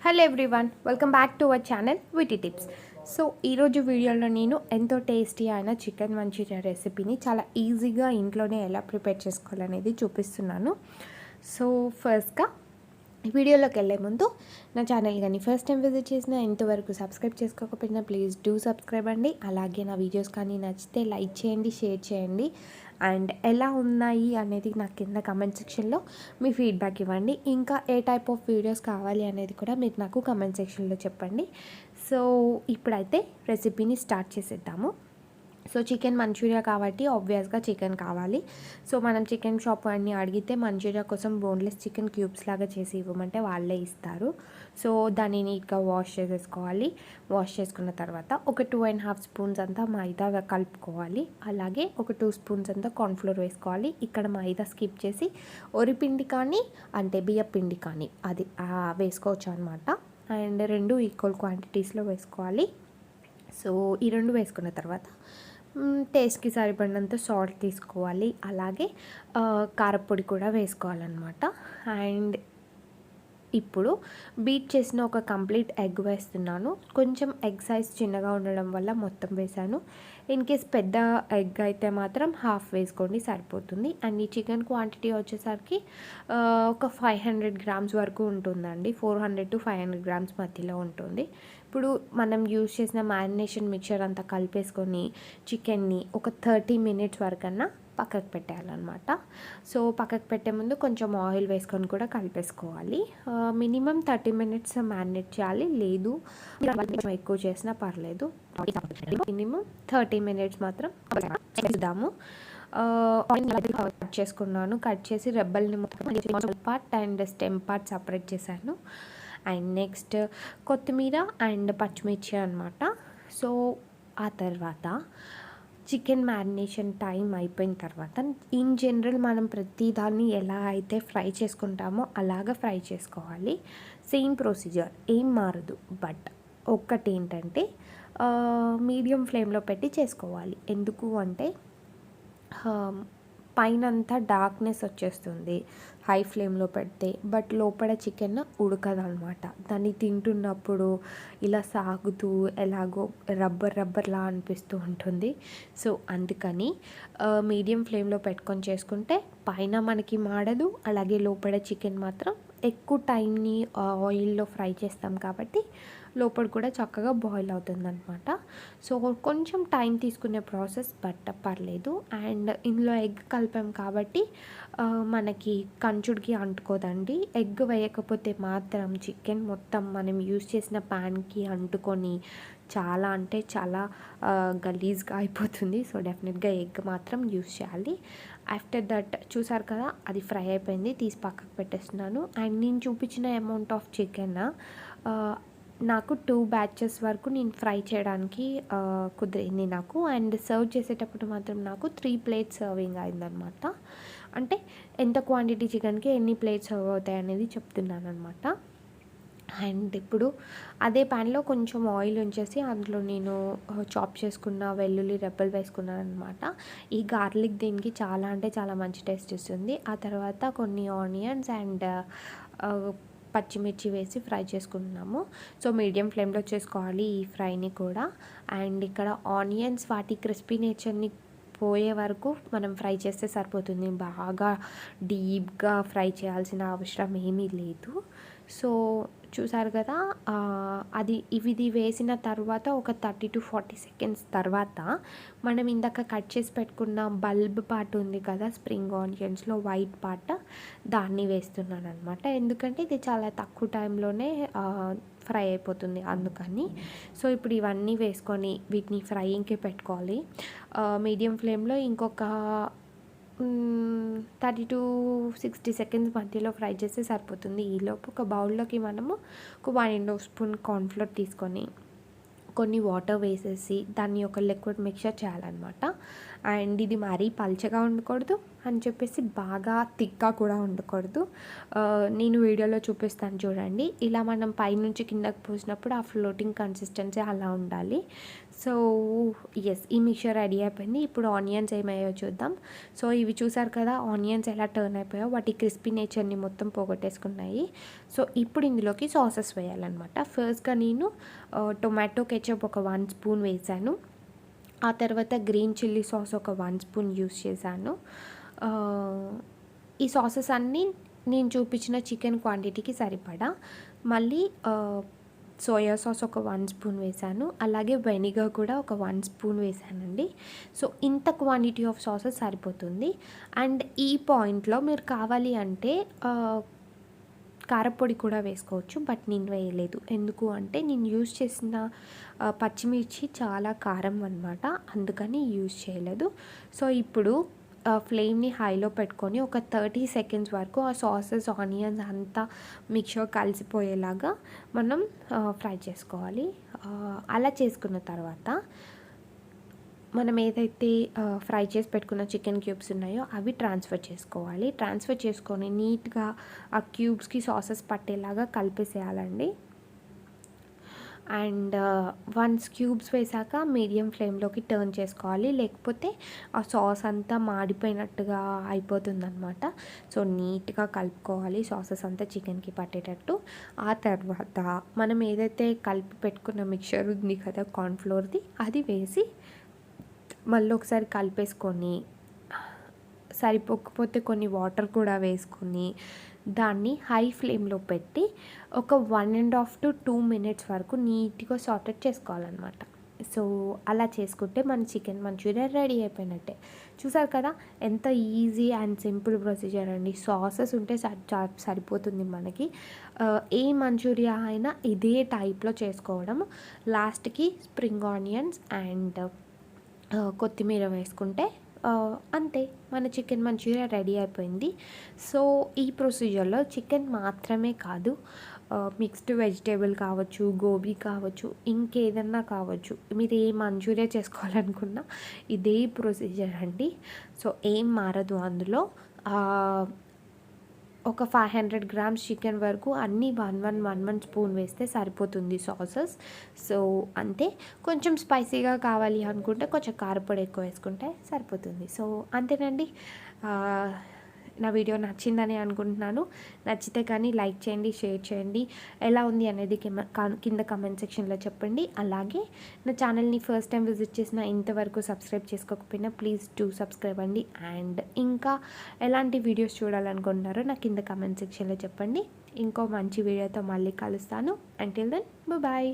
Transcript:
Hello everyone, welcome back to our channel witty tips. So ఈరోజు వీడియోలో నేను ఎంతో టేస్టీ అయిన చికెన్ మంచూరియా రెసిపీని చాలా ఈజీగా ఇంట్లోనే ఎలా ప్రిపేర్ చేసుకోవాలనేది చూపిస్తున్నాను. సో ఫస్ట్గా వీడియోలోకి వెళ్ళే ముందు నా ఛానల్ కానీ ఫస్ట్ టైం విజిట్ చేసినా ఇంతవరకు సబ్స్క్రైబ్ చేసుకోకపోయినా ప్లీజ్ డూ సబ్స్క్రైబ్ అండి. అలాగే నా వీడియోస్ కానీ నచ్చితే లైక్ చేయండి, షేర్ చేయండి అండ్ ఎలా ఉన్నాయి అనేది నాకు కింద కమెంట్ సెక్షన్లో మీ ఫీడ్బ్యాక్ ఇవ్వండి. ఇంకా ఏ టైప్ ఆఫ్ వీడియోస్ కావాలి అనేది కూడా మీరు నాకు కమెంట్ సెక్షన్లో చెప్పండి. సో ఇప్పుడైతే రెసిపీని స్టార్ట్ చేసేద్దాము. సో చికెన్ మంచూరియా కాబట్టి ఆబ్వియస్గా చికెన్ కావాలి. సో మనం చికెన్ షాప్ అన్ని అడిగితే మంచూరియా కోసం బోన్లెస్ చికెన్ క్యూబ్స్ లాగా చేసి ఇవ్వమంటే వాళ్ళే ఇస్తారు. సో దాన్ని నీట్గా వాష్ చేసేసుకోవాలి. వాష్ చేసుకున్న తర్వాత ఒక 2.5 స్పూన్స్ అంతా మైదా కలుపుకోవాలి. అలాగే ఒక 2 స్పూన్స్ అంతా కార్న్ఫ్లోర్ వేసుకోవాలి. ఇక్కడ మైదా స్కిప్ చేసి వరిపిండి కానీ అంటే బియ్యపిండి కానీ అది వేసుకోవచ్చు అనమాట. అండ్ రెండు ఈక్వల్ క్వాంటిటీస్లో వేసుకోవాలి. సో ఈ రెండు వేసుకున్న తర్వాత టేస్ట్కి సరిపడినంత సాల్ట్ తీసుకోవాలి. అలాగే కారపొడి కూడా వేసుకోవాలన్నమాట. అండ్ ఇప్పుడు బీట్ చేసిన ఒక కంప్లీట్ ఎగ్ వేస్తున్నాను. కొంచెం ఎగ్ సైజ్ చిన్నగా ఉండడం వల్ల మొత్తం వేసాను. ఇన్ కేస్ పెద్ద ఎగ్ అయితే మాత్రం హాఫ్ వేసుకోండి సరిపోతుంది. అండ్ ఈ చికెన్ క్వాంటిటీ వచ్చేసరికి ఒక 500 గ్రామ్స్ వరకు ఉంటుందండి. 400 to 500 గ్రామ్స్ మధ్యలో ఉంటుంది. ఇప్పుడు మనం యూజ్ చేసిన మ్యారినేషన్ మిక్చర్ అంతా కలిపేసుకొని చికెన్ని ఒక 30 మినిట్స్ వరకన్నా పక్కకు పెట్టేయాలన్నమాట. సో పక్కకు పెట్టే ముందు కొంచెం ఆయిల్ వేసుకొని కూడా కలిపేసుకోవాలి. మినిమం 30 మినిట్స్ మ్యారినేట్ చేయాలి. లేదు ఎక్కువ చేసినా పర్లేదు, మినిమం 30 మినిట్స్ మాత్రం చేద్దాము. కట్ చేసుకున్నాను. కట్ చేసి రెబ్బల్ని part and stem part separate చేశాను. అండ్ నెక్స్ట్ కొత్తిమీర అండ్ పచ్చిమిర్చి అనమాట. సో ఆ తర్వాత చికెన్ మ్యారినేషన్ టైం అయిపోయిన తర్వాత ఇన్ జనరల్ మనం ప్రతి దాన్ని ఎలా అయితే ఫ్రై చేసుకుంటామో అలాగ ఫ్రై చేసుకోవాలి. సేమ్ ప్రొసీజర్ ఏం మారదు. బట్ ఒక్కటి ఏంటంటే మీడియం ఫ్లేమ్లో పెట్టి చేసుకోవాలి. ఎందుకు అంటే పైన అంతా డార్క్నెస్ వచ్చేస్తుంది హై ఫ్లేమ్లో పెడితే. బట్ లోపల చికెన్ ఉడకదనమాట. దాన్ని తింటున్నప్పుడు ఇలా సాగుతూ ఎలాగో రబ్బర్లా అనిపిస్తూ ఉంటుంది. సో అందుకని మీడియం ఫ్లేమ్లో పెట్టుకొని చేసుకుంటే పైన మనకి మాడదు. అలాగే లోపల చికెన్ మాత్రం ఎక్కువ టైంని ఆయిల్లో ఫ్రై చేస్తాం కాబట్టి లోపల కూడా చక్కగా బాయిల్ అవుతుందన్నమాట. సో కొంచెం టైం తీసుకునే ప్రాసెస్ బట్ పర్లేదు. అండ్ ఇందులో ఎగ్ కలిపాం కాబట్టి మనకి కంచుడికి అంటుకోదండి. ఎగ్ వేయకపోతే మాత్రం చికెన్ మొత్తం మనం యూజ్ చేసిన ప్యాన్కి అంటుకొని చాలా అంటే చాలా గలీజ్గా అయిపోతుంది. సో డెఫినెట్గా ఎగ్ మాత్రం యూజ్ చేయాలి. ఆఫ్టర్ దట్ చూసారు కదా, అది ఫ్రై అయిపోయింది. తీసి పక్కకు పెట్టేస్తున్నాను. అండ్ నేను చూపించిన అమౌంట్ ఆఫ్ చికెన్ నాకు 2 బ్యాచెస్ వరకు నేను ఫ్రై చేయడానికి కుదిరింది నాకు. అండ్ సర్వ్ చేసేటప్పుడు మాత్రం నాకు 3 ప్లేట్స్ సర్వింగ్ అయిందనమాట. అంటే ఎంత క్వాంటిటీ చికెన్కి ఎన్ని ప్లేట్స్ సర్వ్ అవుతాయి అనేది చెప్తున్నాను అనమాట. అండ్ ఇప్పుడు అదే ప్యాన్లో కొంచెం ఆయిల్ ఉంచేసి అందులో నేను చాప్ చేసుకున్న వెల్లుల్లి రెబ్బలు వేసుకున్నాను అనమాట. ఈ గార్లిక్ దీనికి చాలా అంటే చాలా మంచి టేస్ట్ ఇస్తుంది. ఆ తర్వాత కొన్ని ఆనియన్స్ అండ్ పచ్చిమిర్చి వేసి ఫ్రై చేసుకుంటున్నాము. సో మీడియం ఫ్లేమ్లో చేసుకోవాలి ఈ ఫ్రైని కూడా. అండ్ ఇక్కడ ఆనియన్స్ వాటి క్రిస్పీ నేచర్ని పోయే వరకు మనం ఫ్రై చేస్తే సరిపోతుంది. బాగా డీప్గా ఫ్రై చేయాల్సిన అవసరం ఏమీ లేదు. సో చూసారు కదా, ఇది వేసిన తర్వాత ఒక 30 to 40 సెకండ్స్ తర్వాత మనం ఇందాక కట్ చేసి పెట్టుకున్న బల్బ్ పార్ట్ ఉంది కదా, స్ప్రింగ్ ఆనియన్స్లో వైట్ పార్ట్, దాన్ని వేస్తున్నాను అనమాట. ఎందుకంటే ఇది చాలా తక్కువ టైంలోనే ఫ్రై అయిపోతుంది అందుకని. సో ఇప్పుడు ఇవన్నీ వేసుకొని వీటిని ఫ్రైయింగ్కి పెట్టుకోవాలి. మీడియం ఫ్లేమ్లో ఇంకొక 30 to 60 సెకండ్స్ మధ్యలో ఫ్రై చేస్తే సరిపోతుంది. ఈలోపు ఒక బౌల్లోకి మనము ఒక 1.5 స్పూన్ కార్న్ఫ్లోర్ తీసుకొని కొన్ని వాటర్ వేసేసి దాన్ని ఒక లిక్విడ్ మిక్చర్ చేయాలన్నమాట. అండ్ ఇది మరీ పల్చగా ఉండకూడదు అని చెప్పేసి బాగా థిక్గా కూడా ఉండకూడదు. నేను వీడియోలో చూపిస్తాను చూడండి. ఇలా మనం పైనుంచి కిందకి పోసినప్పుడు ఆ ఫ్లోటింగ్ కన్సిస్టెన్సీ అలా ఉండాలి. సో ఈ మిక్చర్ రెడీ అయిపోయింది. ఇప్పుడు ఆనియన్స్ ఏమయ్యో చూద్దాం. సో ఇవి చూసారు కదా, ఆనియన్స్ ఎలా టర్న్ అయిపోయాయో, వాటి క్రిస్పీ నేచర్ని మొత్తం పోగొట్టేసుకున్నాయి. సో ఇప్పుడు ఇందులోకి సాసెస్ వేయాలన్నమాట. ఫస్ట్గా నేను టొమాటో కెచప్ ఒక 1 స్పూన్ వేసాను. ఆ తర్వాత గ్రీన్ చిల్లీ సాస్ ఒక 1 స్పూన్ యూస్ చేశాను. ఈ సాసెస్ అన్నీ నేను చూపించిన చికెన్ క్వాంటిటీకి సరిపడా. మళ్ళీ సోయా సాస్ ఒక 1 స్పూన్ వేసాను. అలాగే వెనిగర్ కూడా ఒక 1 స్పూన్ వేసానండి. సో ఇంత క్వాంటిటీ ఆఫ్ సాసెస్ సరిపోతుంది. అండ్ ఈ పాయింట్లో మీరు కావాలి అంటే కారపొడి కూడా వేసుకోవచ్చు, బట్ నేను వేయలేదు. ఎందుకు అంటే నేను యూజ్ చేసిన పచ్చిమిర్చి చాలా కారం అన్నమాట, అందుకని యూజ్ చేయలేదు. సో ఇప్పుడు ఫ్లేమ్ని హైలో పెట్టుకొని ఒక 30 సెకండ్స్ వరకు ఆ సాసెస్, ఆనియన్స్ అంతా మిక్చర్ కలిసిపోయేలాగా మనం ఫ్రై చేసుకోవాలి. అలా చేసుకున్న తర్వాత మనం ఏదైతే ఫ్రై చేసి పెట్టుకున్న చికెన్ క్యూబ్స్ ఉన్నాయో అవి ట్రాన్స్ఫర్ చేసుకోవాలి. ట్రాన్స్ఫర్ చేసుకొని నీట్గా ఆ క్యూబ్స్కి సాసెస్ పట్టేలాగా కలిపేసేయాలండి. అండ్ వన్స్ క్యూబ్స్ వేసాక మీడియం ఫ్లేమ్లోకి టర్న్ చేసుకోవాలి, లేకపోతే ఆ సాస్ అంతా మాడిపోయినట్టుగా అయిపోతుందన్నమాట. సో నీట్గా కలుపుకోవాలి సాసెస్ అంతా చికెన్కి పట్టేటట్టు. ఆ తర్వాత మనం ఏదైతే కలిపి పెట్టుకున్న మిక్చర్ ఉంది కదా కార్న్ఫ్లోర్ది, అది వేసి మళ్ళీ ఒకసారి కలిపేసుకొని, సరిపోకపోతే కొన్ని వాటర్ కూడా వేసుకొని దాన్ని హై ఫ్లేమ్లో పెట్టి ఒక 1.5 to 2 మినిట్స్ వరకు నీట్గా సార్టెడ్ చేసుకోవాలన్నమాట. సో అలా చేసుకుంటే మన చికెన్ మంచూరియా రెడీ అయిపోయినట్టే. చూసారు కదా ఎంత ఈజీ అండ్ సింపుల్ ప్రొసీజర్ అండి. సాసెస్ ఉంటే సరిపోతుంది మనకి. ఏ మంచూరియా అయినా ఇదే టైప్లో చేసుకోవడం. లాస్ట్కి స్ప్రింగ్ ఆనియన్స్ అండ్ కొత్తిమీర వేసుకుంటే అంతే, మన చికెన్ మంచూరియా రెడీ అయిపోయింది. సో ఈ ప్రొసీజర్లో చికెన్ మాత్రమే కాదు, మిక్స్డ్ వెజిటేబుల్ కావచ్చు, గోబీ కావచ్చు, ఇంకేదన్నా కావచ్చు, మీరు ఏ మంచూరియా చేసుకోవాలనుకున్నా ఇదే ప్రొసీజర్ అండి. సో ఏం మారదు అందులో. ఒక 500 గ్రామ్స్ చికెన్ వరకు అన్నీ 1 స్పూన్ వేస్తే సరిపోతుంది సాసెస్. సో అంతే. కొంచెం స్పైసీగా కావాలి అనుకుంటే కొంచెం కారపొడి ఎక్కువ వేసుకుంటే సరిపోతుంది. సో అంతేనండి. నా వీడియో నచ్చిందని అనుకుంటున్నాను. నచ్చితే కానీ లైక్ చేయండి, షేర్ చేయండి. ఎలా ఉంది అనేది కింద కమెంట్ సెక్షన్లో చెప్పండి. అలాగే నా ఛానల్ని ఫస్ట్ టైం విజిట్ చేసిన ఇంతవరకు సబ్స్క్రైబ్ చేసుకోకపోయినా ప్లీజ్ డూ సబ్స్క్రైబ్ అండి. అండ్ ఇంకా ఎలాంటి వీడియోస్ చూడాలనుకుంటున్నారో నాకు కింద కమెంట్ సెక్షన్లో చెప్పండి. ఇంకో మంచి వీడియోతో మళ్ళీ కలుస్తాను. Until then bye.